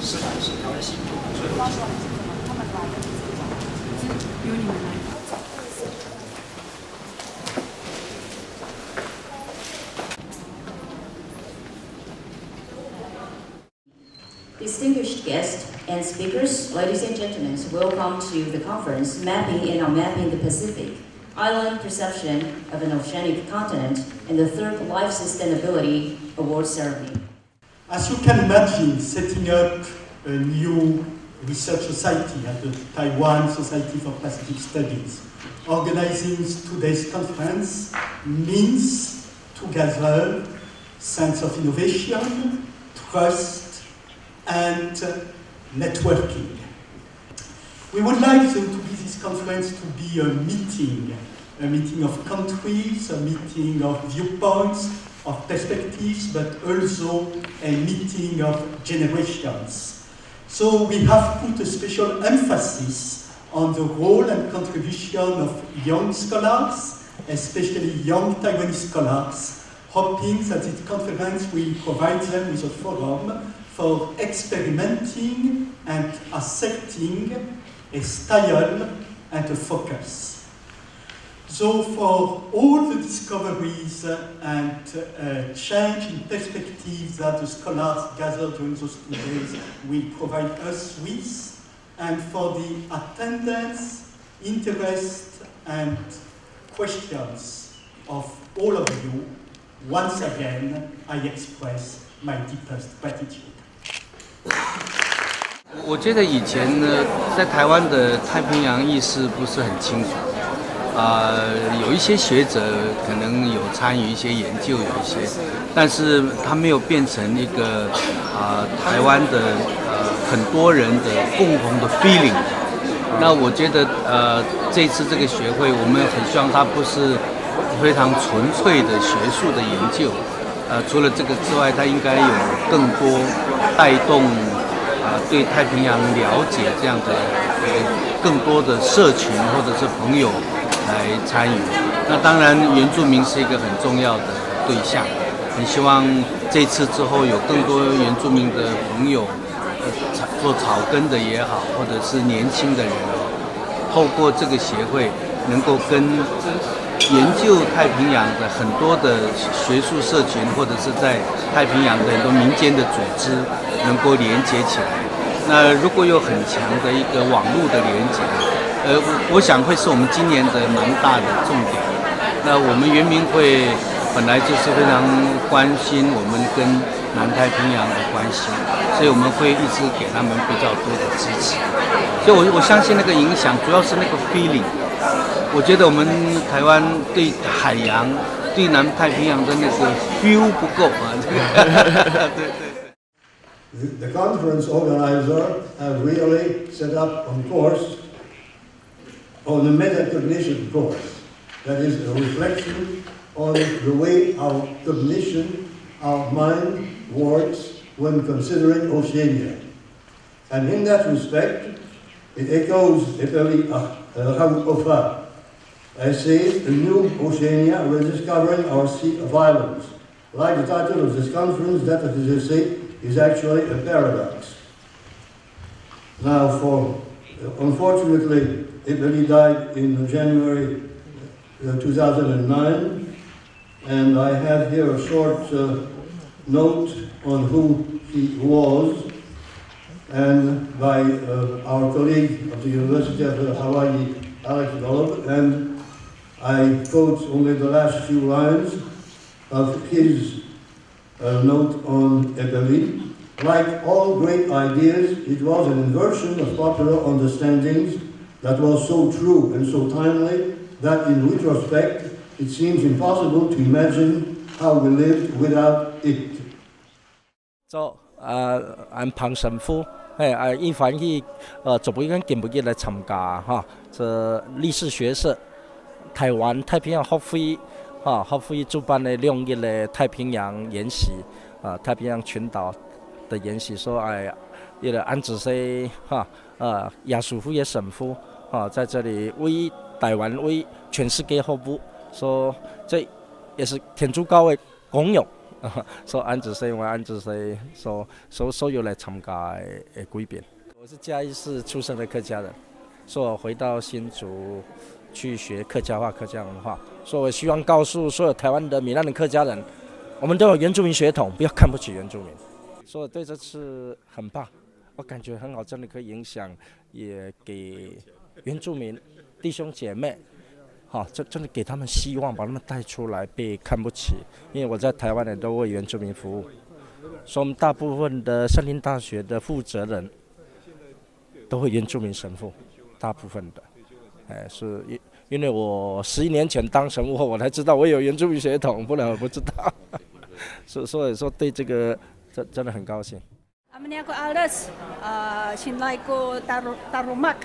师范协调的系统，所以我觉得他们来的是由你们来的。Distinguished guests and speakers, ladies and gentlemen, welcome to the conference Mapping and Unmapping the Pacific, Island Perception of an Oceanic Continent, and the Third Life Sustainability Award Ceremony. As you can imagine, setting up a new research society at the Taiwan Society for Pacific Studies, organizing today's conference means to gather sense of innovation, trust, and networking. We would like this conference to be a meeting of countries, a meeting of viewpoints, of perspectives, but also a meeting of generations. So we have put a special emphasis on the role and contribution of young scholars, especially young Taiwanese scholars, hoping that this conference will provide them with a forum for experimenting and asserting a style and a focus. So for all the discoveries and change in perspectives that the scholars gathered during those 2 days will provide us with, and for the attendance, interest, and questions of all of you, once again, I express my deepest gratitude. 我觉得以前呢，在台湾的太平洋意识不是很清楚，有一些学者可能有参与一些研究，有一些，但是它没有变成一个台湾的很多人的共同的 feeling。那我觉得这次这个学会，我们很希望它不是非常纯粹的学术的研究，除了这个之外，它应该有更多带动对太平洋了解这样的更多的社群或者是朋友来参与。那当然，原住民是一个很重要的对象。很希望这次之后有更多原住民的朋友，做草根的也好，或者是年轻的人，透过这个协会，能够跟研究太平洋的很多的学术社群，或者是在太平洋的很多民间的组织，能够连接起来。那如果有很强的一个网络的连接，我想会是我们今年的蛮大的重点。那我们原民会本来就是非常关心我们跟南太平洋的关系，所以我们会一直给他们比较多的支持。所以我相信那个影响主要是那个 feeling。我觉得我们台湾对海洋、对南太平洋的那个 feel 不够啊。对对。The conference organizer have really set up on course on a metacognition course. That is a reflection on the way our cognition, our mind works when considering Oceania. And in that respect, it echoes Epeli Ofra. I say, a new Oceania, rediscovering our Sea of Islands. Like the title of this conference, that of his essay is actually a paradox. Now, unfortunately, Epeli died in January 2009, and I have here a short note on who he was, and by our colleague of the University of Hawaii, Alex Golub, and I quote only the last few lines of his note on Epeli. Like all great ideas, it was an inversion of popular understandings that was so true and so timely that in retrospect, it seems impossible to imagine how we lived without it. So, I'm Pang Shenfu. 一翻译做不跟见不见来参加哈，这历史学社台湾太平洋学会学会主办的2日的太平洋研习太平洋群岛的研习，说一个安子西亚叔父也神父在这里为台湾为全世界服务，说这也是天主教的功用所以安置社因為安置社所有來參加的改變。我是嘉義市出生的客家人，所以我回到新竹去學客家話、客家文化。所以我希望告訴所有台灣的閩南的客家人，我們都有原住民血統，不要看不起原住民。所以對這次很棒，我感覺很好，真的可以影響，也給原住民弟兄姐妹。好，真的給他們希望，把他們帶出來，被看不起。因為我在台灣也都為原住民服務，所以我們大部分的森林大學的負責人都會原住民神父，大部分的，是因為我11年前當神父後，我才知道我有原住民血統，不然我不知道。所以說對這個真的很高興。Amin ako alas, sinlay ko tarumak,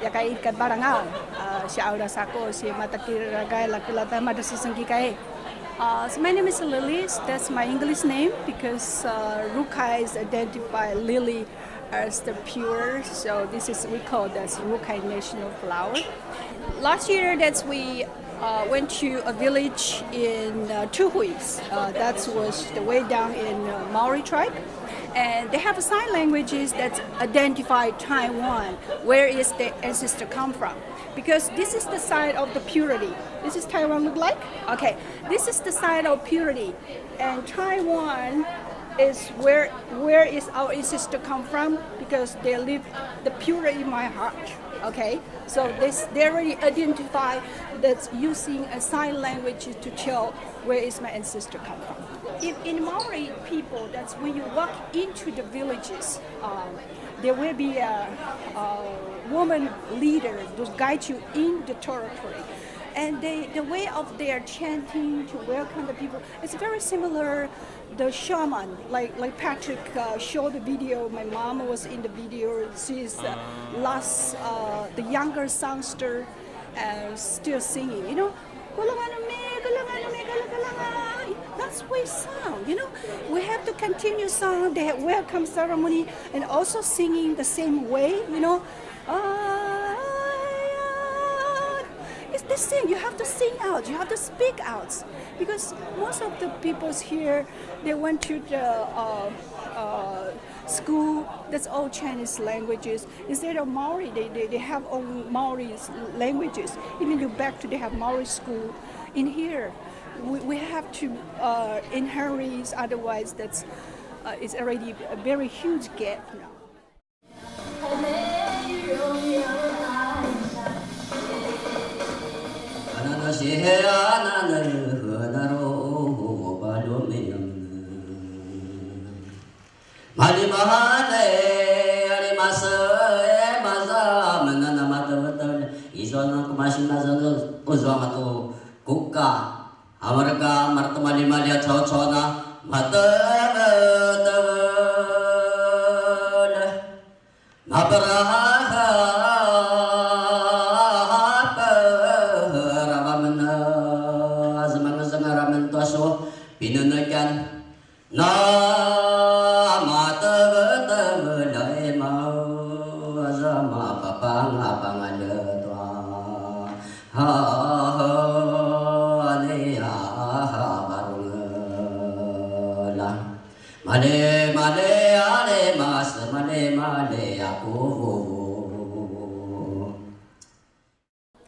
yakay kabarangaw, si aulas ako, si matakiragay lakilata madasisangki kay. So my name is Lilies, that's my English name because Rukai identify lily as the pure, so this is we call this Rukai national flower. Last year we went to a village in Tuhuis, that was the way down in Maori tribe, and they have sign languages that identify Taiwan, where is the ancestor come from, because this is the side of the purity. This is Taiwan look like? Okay, this is the side of purity, and Taiwan is where is our ancestor come from, because they live the purity in my heart. Okay, so they already identify that's using a sign language to tell where is my ancestor come from. In Maori people, that's when you walk into the villages, there will be a woman leader to guide you in the territory. And the way of their chanting to welcome the people, it's very similar. The shaman, like Patrick showed the video. My mom was in the video. She's the younger songster, still singing. You know, that's way sound. You know, we have to continue song. They have welcome ceremony and also singing the same way. You know. It's the same. You have to sing out. You have to speak out, because most of the peoples here, they went to the school. That's all Chinese languages. Instead of Maori, they have own Maori languages. Even you back to they have Maori school. In here, we have to inherit. Otherwise, that's it's already a very huge gap now.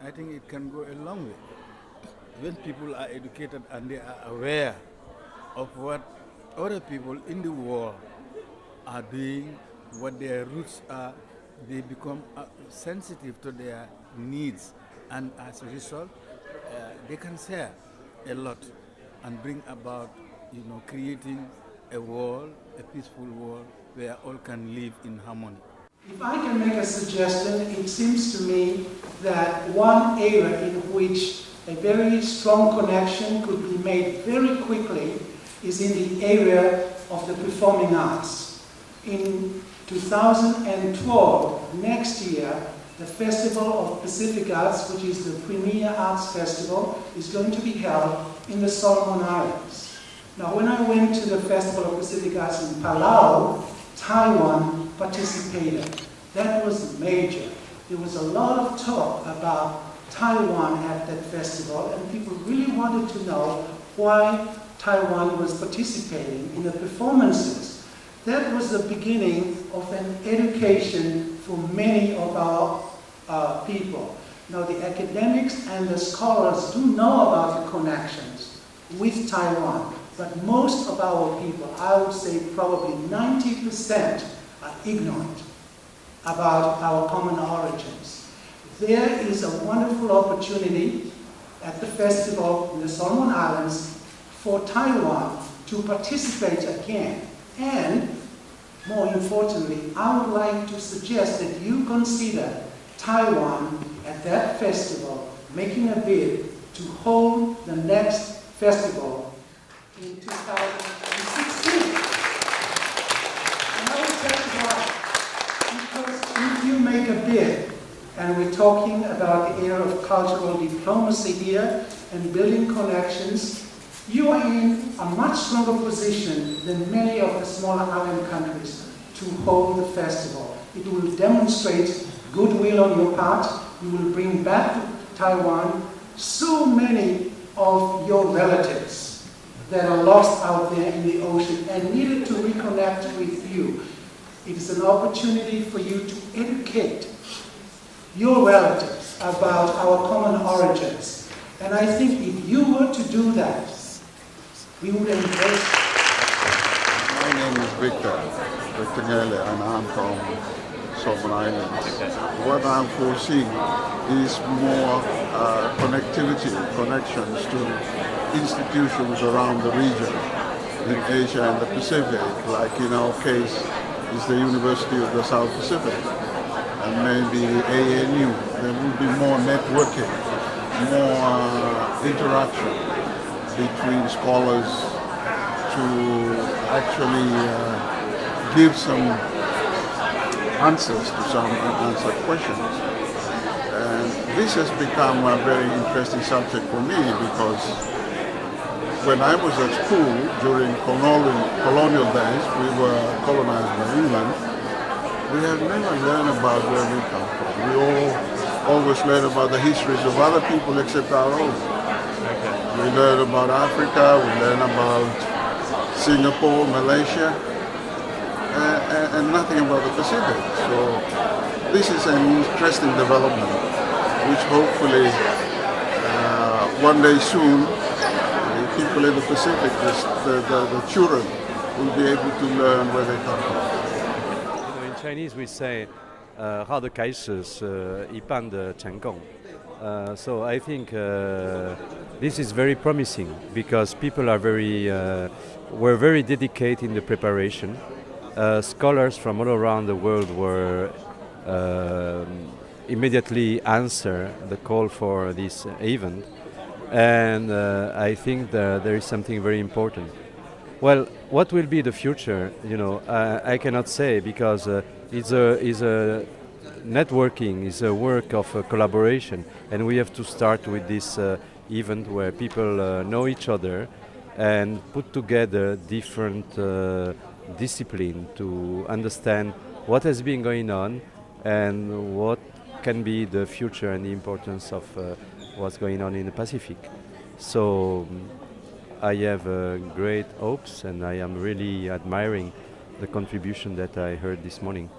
I think it can go a long way. When people are educated and they are aware of what other people in the world are doing, what their roots are, they become sensitive to their needs, and as a result, they can share a lot and bring about, creating a world, a peaceful world where all can live in harmony. If I can make a suggestion, it seems to me that one area in which a very strong connection could be made very quickly is in the area of the performing arts. In 2012, next year, the Festival of Pacific Arts, which is the premier arts festival, is going to be held in the Solomon Islands. Now, when I went to the Festival of Pacific Arts in Palau, Taiwan participated. That was major. There was a lot of talk about Taiwan at that festival, and people really wanted to know why Taiwan was participating in the performances. That was the beginning of an education for many of our people. Now, the academics and the scholars do know about the connections with Taiwan, but most of our people, I would say probably 90%, are ignorant about our common origins. There is a wonderful opportunity at the festival in the Solomon Islands for Taiwan to participate again. And more importantly, I would like to suggest that you consider Taiwan at that festival making a bid to hold the next festival in 2016. And I will tell you why. Because if you make a bid, and we're talking about the era of cultural diplomacy here and building connections, you are in a much stronger position than many of the smaller island countries to hold the festival. It will demonstrate goodwill on your part. You will bring back to Taiwan so many of your relatives that are lost out there in the ocean and needed to reconnect with you. It is an opportunity for you to educate your relatives about our common origins. And I think if you were to do that, we would embrace. My name is Victor Ngele, and I'm from Solomon Islands. What I'm foreseeing is more connections to institutions around the region, in Asia and the Pacific, like in our case is the University of the South Pacific, and maybe ANU. There will be more networking, more interaction between scholars to actually give some answers to some unanswered questions. And this has become a very interesting subject for me because when I was at school during colonial days, we were colonized by England. We have never learned about where we come from. We always learn about the histories of other people except our own. We learn about Africa, we learn about Singapore, Malaysia, and nothing about the Pacific. So this is an interesting development, which hopefully one day soon, the people in the Pacific, the children, will be able to learn where they come from. In Chinese we say, 好的开始是一半的成功. So I think this is very promising because people are were very dedicated in the preparation. Scholars from all around the world were immediately answer the call for this event, and I think there is something very important. Well, what will be the future? You know, I cannot say because it's a networking, is a work of collaboration, and we have to start with this event where people know each other and put together different discipline to understand what has been going on and what can be the future and the importance of what's going on in the Pacific. So I have great hopes, and I am really admiring the contribution that I heard this morning.